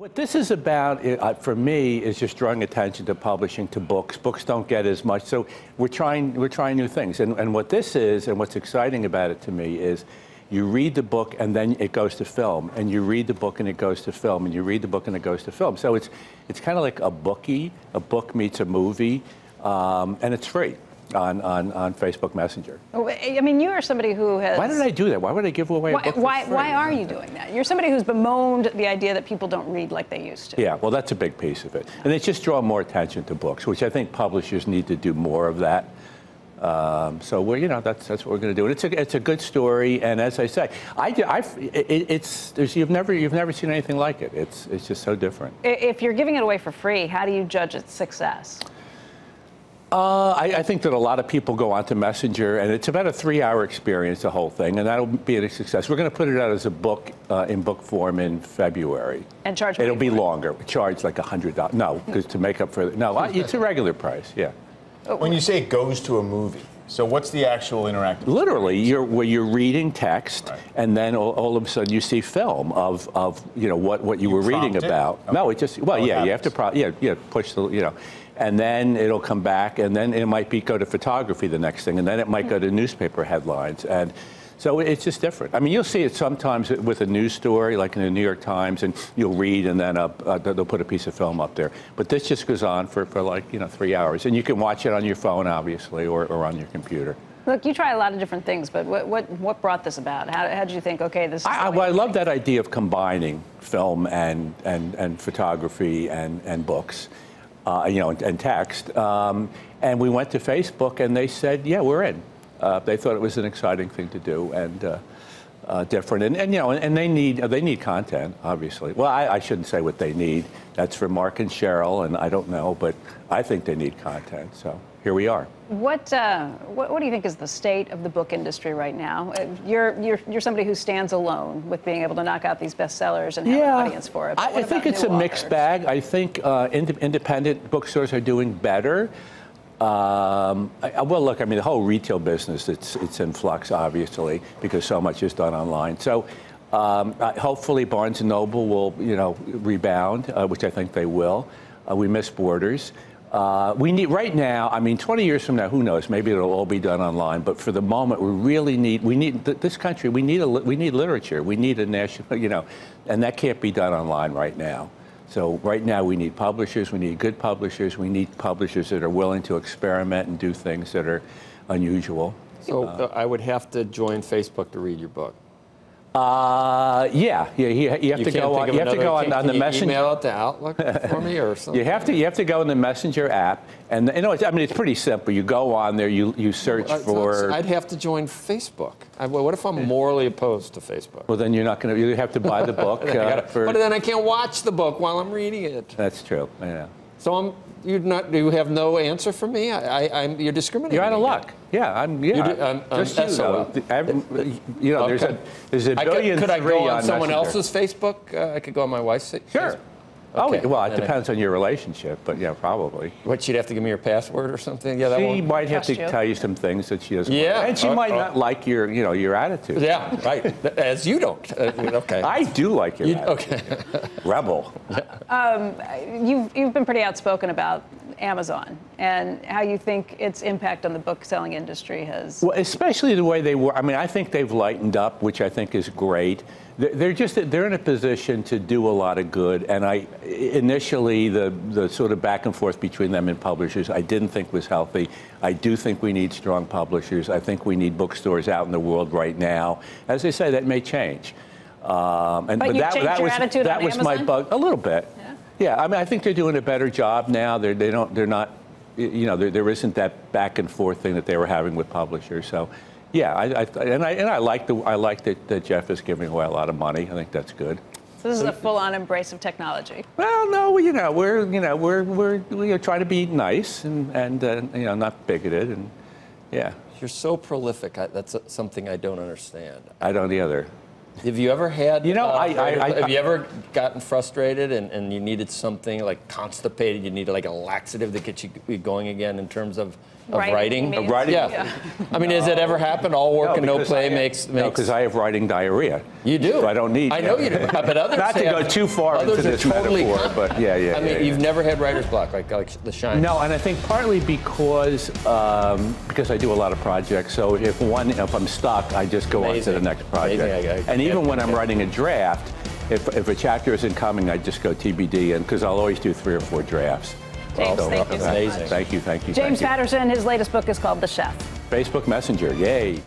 What this is about, for me, is just drawing attention to publishing, to books. Books don't get as much, so we're trying new things. And what this is, and what's exciting about it to me, is you read the book and then it goes to film, and you read the book and it goes to film, and you read the book and it goes to film. So it's kind of like a bookie. A book meets a movie, and it's free on Facebook Messenger. I mean, you are somebody who has... Why did I do that? Why would I give away a book for free? Why are you doing that? You're somebody who's bemoaned the idea that people don't read like they used to. Yeah, well, that's a big piece of it. And it's just draw more attention to books, which I think publishers need to do more of that. So we're, that's what we're going to do. And it's a good story. And as I say, you've never seen anything like it. It's just so different. If you're giving it away for free, how do you judge its success? I think that a lot of people go onto Messenger, and it's about a 3-hour experience, the whole thing, and that'll be a success. We're going to put it out as a book in book form in February. And charge money. It'll be longer. Charge like $100. No, because to make up for it. No, it's a regular price. Yeah. When you say it goes to a movie, so what's the actual interactive? Literally, you're reading text, right, and then all of a sudden you see film of what you were reading about. Okay. No, it just you have to push the and then it'll come back, and then it might go to photography the next thing, and then it might go to newspaper headlines, and so it's just different. I mean, you'll see it sometimes with a news story, like in the New York Times, and you'll read, and then they'll put a piece of film up there. But this just goes on for like 3 hours, and you can watch it on your phone, obviously, or on your computer. Look, you try a lot of different things, but what brought this about? How did you think, okay, this is... I love that idea of combining film and photography and books. And text. And we went to Facebook, and they said, yeah, we're in. They thought it was an exciting thing to do and different. And they need content, obviously. Well, I shouldn't say what they need. That's for Mark and Cheryl, and I don't know, but I think they need content. So here we are. What do you think is the state of the book industry right now? You're somebody who stands alone with being able to knock out these bestsellers and have an audience for it. I think it's a mixed bag. I think independent bookstores are doing better. Well, look, I mean, the whole retail business, it's in flux, obviously, because so much is done online. So hopefully Barnes & Noble will, rebound, which I think they will. We miss Borders. We need, right now, I mean, 20 years from now, who knows, maybe it'll all be done online, but for the moment, we need this country, we need literature, we need a national, and that can't be done online right now. So right now we need publishers, we need good publishers, we need publishers that are willing to experiment and do things that are unusual. So I would have to join Facebook to read your book. You have to go on the Messenger. Email it to Outlook for me or something. You have to go in the Messenger app, and it's pretty simple. You go on there, you search for. I'd have to join Facebook. What if I'm morally opposed to Facebook? Well, then you're not going to. You have to buy the book. But then I can't watch the book while I'm reading it. That's true. Yeah. So you have no answer for me? You're discriminating. You're out of luck. Yeah, I'm just SOL. There's a billion. Could I go on Messenger. someone else's Facebook? I could go on my wife's Facebook? Sure. Okay. Oh, well, it depends on your relationship, but yeah, probably. What, she'd have to give me her password or something? Yeah, she might have to tell you some things that she doesn't. Yeah, want. And she might not like your attitude. Yeah, right. As you don't. Okay. I do like your attitude. Okay. Rebel. You've been pretty outspoken about Amazon and how you think its impact on the book selling industry has. Well, especially the way they were. I mean, I think they've lightened up, which I think is great. They're in a position to do a lot of good, and initially the sort of back and forth between them and publishers I didn't think was healthy. I do think we need strong publishers. I think we need bookstores out in the world right now. As I say, that may change. But that was my bug a little bit. Yeah, I mean, I think they're doing a better job now. They're not, there isn't that back and forth thing that they were having with publishers. So. Yeah, I like that Jeff is giving away a lot of money. I think that's good. So this is a full-on embrace of technology. Well, no, we're trying to be nice and not bigoted, and yeah. You're so prolific. That's something I don't understand. I don't either. Have you ever had? Have you ever gotten frustrated and you needed something like constipated? You needed like a laxative that gets you going again in terms of Of writing? you mean? Of writing? Yeah. I mean, has it ever happened? All work and no because play I- makes. No, because I have writing diarrhea. You do. So I don't need. I know you do. But others Not to have- go too far others into are this totally metaphor, but yeah. I mean, yeah. you've never had writer's block like The Shine. No, and I think partly because I do a lot of projects. So if I'm stuck, I just go on to Amazing. the next project. Amazing. And even when I'm writing a draft, if a chapter isn't coming, I just go TBD, and because I'll always do 3 or 4 drafts. James, So, thank you so amazing. much. Thank you. James Patterson, his latest book is called The Chef. Facebook Messenger, yay.